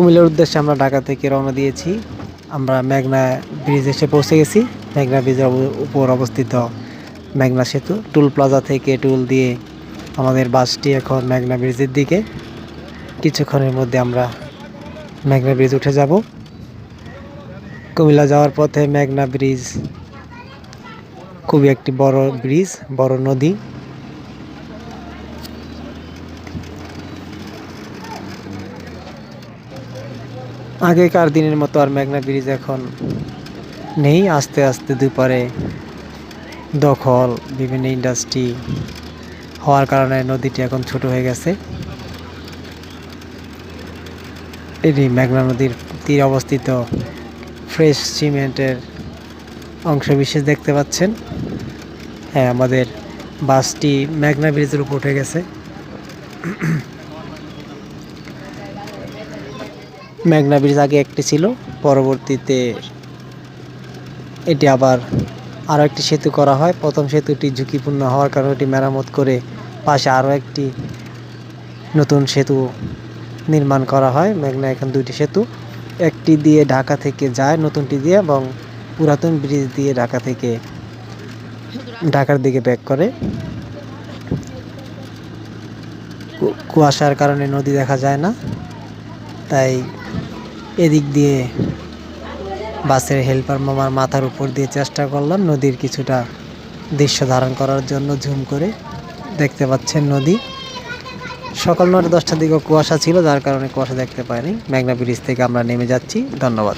কুমিল্লার উদ্দেশ্যে আমরা ঢাকা থেকে রওনা দিয়েছি। আমরা মেঘনা ব্রিজ এসে পৌঁছে গেছি। মেঘনা ব্রিজের উপর অবস্থিত মেঘনা সেতু। টুল প্লাজা থেকে টুল দিয়ে আমাদের বাসটি এখন মেঘনা ব্রিজের দিকে। কিছুক্ষণের মধ্যে আমরা মেঘনা ব্রিজ উঠে যাব। কুমিল্লা যাওয়ার পথে মেঘনা ব্রিজ খুবই একটি বড় ব্রিজ, বড় নদী। আগেকার দিনের মতো আর মেঘনা ব্রিজ এখন নেই। আস্তে আস্তে দুপারে দখল, বিভিন্ন ইন্ডাস্ট্রি হওয়ার কারণে নদীটি এখন ছোট হয়ে গেছে। এটি মেঘনা নদীর তীরে অবস্থিত ফ্রেশ সিমেন্টের অংশ বিশেষ দেখতে পাচ্ছেন। হ্যাঁ, আমাদের বাসটি মেঘনা ব্রিজের উপর উঠে গেছে। মেঘনা ব্রিজ আগে একটি ছিল, পরবর্তীতে এটি আবার আরও একটি সেতু করা হয়। প্রথম সেতুটি ঝুঁকিপূর্ণ হওয়ার কারণে এটি মেরামত করে পাশে আরও একটি নতুন সেতু নির্মাণ করা হয়। মেঘনা এখন দুইটি সেতু, একটি দিয়ে ঢাকা থেকে যায় নতুনটি দিয়ে, এবং পুরাতন ব্রিজ দিয়ে ঢাকা থেকে ঢাকার দিকে ব্যাক করে। কুয়াশার কারণে নদী দেখা যায় না, তাই এদিক দিয়ে বাসের হেল্পার মামার মাথার উপর দিয়ে চেষ্টা করলাম নদীর কিছুটা দৃশ্য ধারণ করার জন্য। জুম করে দেখতে পাচ্ছেন নদী। সকাল 9টা 10টার দিকে কুয়াশা ছিল, যার কারণে কুয়াশা দেখতে পাইনি। মেঘনা ব্রিজ থেকে আমরা নেমে যাচ্ছি। ধন্যবাদ।